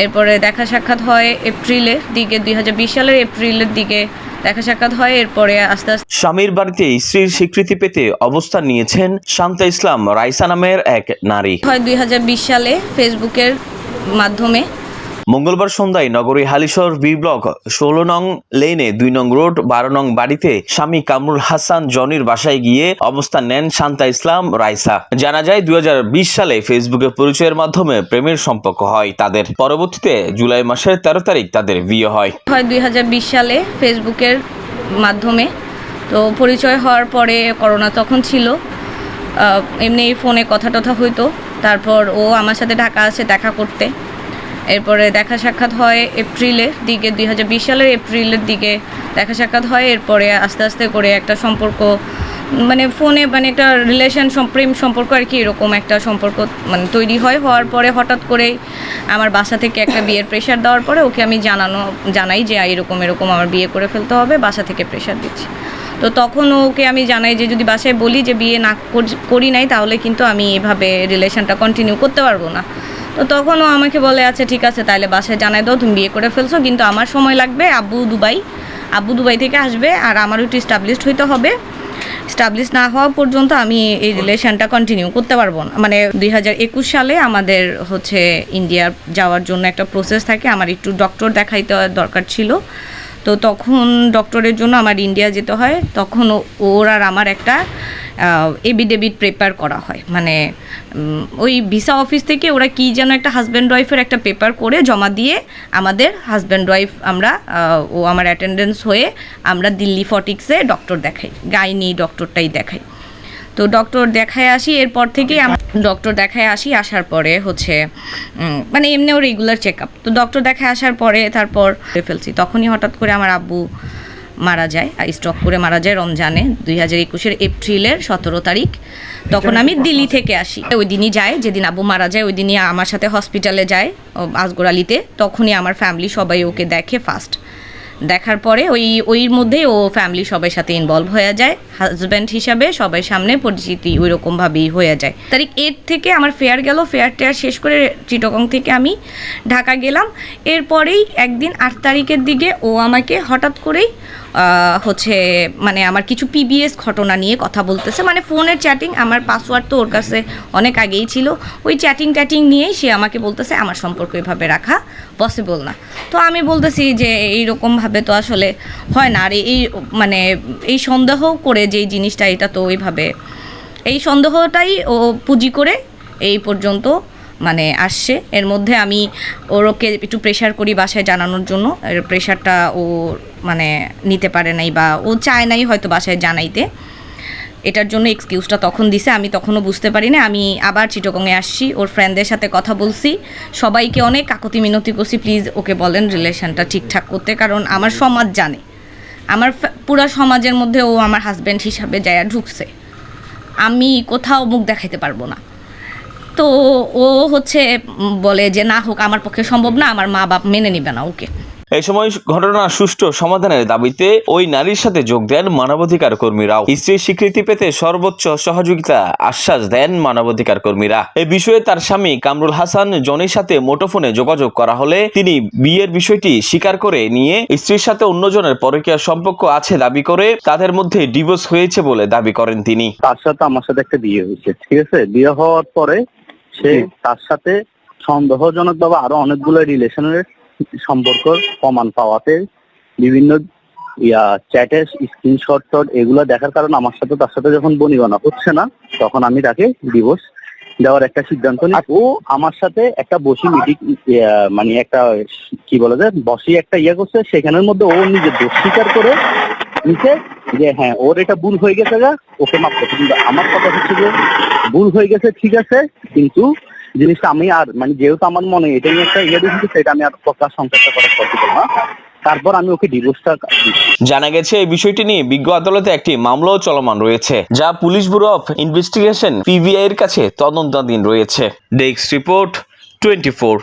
এরপরে দেখা সাক্ষাৎ হয় এপ্রিলের দিকে, 2020 সালের এপ্রিলের দিকে দেখা সাক্ষাৎ হয়। এরপরে আস্তে আস্তে স্বামীর বাড়িতে স্ত্রীর স্বীকৃতি পেতে অবস্থান নিয়েছেন শান্তা ইসলাম রাইসা নামের এক নারী। হয় 2020 সালে ফেসবুকের মাধ্যমে। মঙ্গলবার সন্ধ্যায় নগরী হালিশহর বি ব্লক 16 নং লেনে 2 নং রোড 12 নং বাড়িতে স্বামী কামরুল হাসান জনির বাসায় গিয়ে অবস্থান নেন শান্তা ইসলাম রাইসা। জানা যায় 2020 সালে ফেসবুকে পরিচয়ের মাধ্যমে প্রেমের সম্পর্ক হয় তাদের। পরবর্তীতে জুলাই মাসের 13 তারিখ তাদের বিয়ে হয়। 2020 সালে ফেসবুকের মাধ্যমে। তো পরিচয় হওয়ার পরে করোনা তখন ছিল, এমনি ফোনে কথা টথা হইতো। তারপর ও আমার সাথে ঢাকা আসে দেখা করতে। এরপরে দেখা সাক্ষাৎ হয় এপ্রিলের দিকে, 2020 সালের এপ্রিলের দিকে দেখা সাক্ষাৎ হয়। এরপরে আস্তে আস্তে করে একটা সম্পর্ক, মানে ফোনে মানে একটা রিলেশন প্রেম সম্পর্ক আর কি, এরকম একটা সম্পর্ক মানে তৈরি হয়। হওয়ার পরে হঠাৎ করেই আমার বাসা থেকে একটা বিয়ের প্রেশার দেওয়ার পরে ওকে আমি জানাই যে এরকম এরকম আমার বিয়ে করে ফেলতে হবে, বাসা থেকে প্রেশার দিচ্ছি। তো তখন ওকে আমি জানাই যে যদি বাসায় বলি যে বিয়ে না করি নাই তাহলে কিন্তু আমি এভাবে রিলেশনটা কন্টিনিউ করতে পারবো না। তো তখন ও আমাকে বলে আচ্ছা ঠিক আছে তাহলে বাসায় জানাই দাও তুমি বিয়ে করে ফেলছো, কিন্তু আমার সময় লাগবে, আব্বু দুবাই থেকে আসবে আর আমারও একটু স্টাবলিশড হইতে হবে। স্টাবলিশ না হওয়া পর্যন্ত আমি এই রিলেশনটা কন্টিনিউ করতে পারবো না। মানে 2021 সালে আমাদের হচ্ছে ইন্ডিয়া যাওয়ার জন্য একটা প্রসেস থাকে, আমার একটু ডক্টর দেখাইতে দরকার ছিল। তো তখন ডক্টরের জন্য আমার ইন্ডিয়া যেতে হয়। তখন ওর আর আমার একটা এফিডেভিট প্রেপার করা হয়, মানে ওই ভিসা অফিস থেকে ওরা কি যেন একটা হাজব্যান্ড ওয়াইফের একটা পেপার করে জমা দিয়ে আমাদের হাজব্যান্ড ওয়াইফ আমরা ও আমার অ্যাটেন্ডেন্স হয়ে আমরা দিল্লি ফটিক্সে ডক্টর দেখাই, গাইনি ডক্টরটাই দেখাই। তো ডক্টর দেখায় আসি, এরপর থেকেই ডক্টর দেখায় আসি। আসার পরে হচ্ছে মানে এমনিও রেগুলার চেক আপ। তো ডক্টর দেখায় আসার পরে তারপর ফেলছি, তখনই হঠাৎ করে আমার আব্বু মারা যায়, স্ট্রোক করে মারা যায় রমজানে 2021 এপ্রিলের 17 তারিখ। তখন আমি দিল্লি থেকে আসি, ওই দিনই যায়, যেদিন আব্বু মারা যায় ওই দিনই আমার সাথে হসপিটালে যায় আসগর আলীতে। তখনই আমার ফ্যামিলি সবাই ওকে দেখে ফার্স্ট। দেখার পরে ওই মধ্যেই ও ফ্যামিলি সবার সাথে ইনভলভ হয়ে যায়, হাজব্যান্ড হিসাবে সবার সামনে পরিচিতি ওই রকমভাবেই হয়ে যায়। তারিখ 8 থেকে আমার ফেয়ার গেল, ফেয়ার শেষ করে চিটাগং থেকে আমি ঢাকা গেলাম। এরপরেই একদিন 8 তারিখের দিকে ও আমাকে হঠাৎ করেই হচ্ছে মানে আমার কিছু পিবিএস ঘটনা নিয়ে কথা বলতেছে, মানে ফোনের চ্যাটিং, আমার পাসওয়ার্ড তো ওর কাছে অনেক আগেই ছিল, ওই চ্যাটিং নিয়েই সে আমাকে বলতেছে আমার সম্পর্ক এভাবে রাখা পসিবল না। তো আমি বলতেছি যে এইরকমভাবে তো আসলে হয় না, আর মানে এই সন্দেহ করে যেই জিনিসটা, এটা তো ওইভাবে এই সন্দেহটাই ও পুঁজি করে এই পর্যন্ত মানে আসছে। এর মধ্যে আমি ওকে একটু প্রেশার করি বাসায় জানানোর জন্য, এর প্রেশারটা ও মানে নিতে পারে নাই বা ও চায় নাই হয়তো বাসায় জানাইতে, এটার জন্য এক্সকিউজটা তখন দিছে। আমি তখনও বুঝতে পারি না। আমি আবার চিটাগংয়ে আসছি, ওর ফ্রেন্ডদের সাথে কথা বলছি, সবাইকে অনেক কাকুতি মিনতি করছি প্লিজ ওকে বলেন রিলেশনটা ঠিকঠাক করতে, কারণ আমার সমাজ জানে, আমার পুরো সমাজের মধ্যে ও আমার হাজব্যান্ড হিসাবে যায় ঢুকছে, আমি কোথাও মুখ দেখাইতে পারবো না। তো ও হচ্ছে বলে যে না হোক, আমার পক্ষে সম্ভব না, আমার মা বাপ মেনে নিবে না ওকে। এই সময় ঘটনার সুষ্ঠু সমাধানের দাবিতে ওই নারীর সাথে যোগ দেন মানবাধিকার কর্মীরাও। স্ত্রীর স্বীকৃতি পেতে সর্বোচ্চ সহযোগিতা আশ্বাস দেন মানবাধিকার কর্মীরা। এই বিষয়ে তার স্বামী কামরুল হাসান জনির সাথে মুঠোফোনে যোগাযোগ করা হলে তিনি বিয়ের বিষয়টি স্বীকার করে নিয়ে স্ত্রীর সাথে অন্যজনের পরকীয়া সম্পর্ক আছে দাবি করে তাদের মধ্যে ডিভোর্স হয়েছে বলে দাবি করেন তিনি। তার সাথে আমার সাথে একটা বিয়ে হয়েছে, ঠিক আছে। বিয়ে হওয়ার পরে সে তার সাথে সন্দেহজনকভাবে আরো অনেকগুলো রিলেশনের সম্পর্ক প্রমাণ পাওয়াতে বিভিন্ন চ্যাটের স্ক্রিনশট এগুলো দেখার কারণে আমার সাথে তার সাথে যখন বনিবনা হচ্ছে না, তখন আমি তাকে ডিভোর্স দেওয়ার একটা সিদ্ধান্ত নিই। ও আমার সাথে একটা বসি মিটিং মানে একটা কি বলে যে বসি একটা করছে, সেখানের মধ্যে ও নিজের দোষ স্বীকার করে নিচে যে হ্যাঁ ওর এটা ভুল হয়ে গেছে, ওকে মাফ করছে। কিন্তু আমার কথা হচ্ছে যে ভুল হয়ে গেছে ঠিক আছে, কিন্তু জিনিসটা আমি আর মানে যেহেতু আমার মনে এটা নিয়ে একটা দিচ্ছি, সেটা আমি আর প্রকাশ সংসারটা করা পসিবল না। তারপর আমি ওকে ডিভোর্সটা দিচ্ছি। জানা গেছে এই বিষয়টি নিয়ে বিজ্ঞ আদালতে একটি মামলাও চলমান রয়েছে, যা police bureau of investigation PBI এর কাছে তদন্তাধীন রয়েছে। Desk report 24।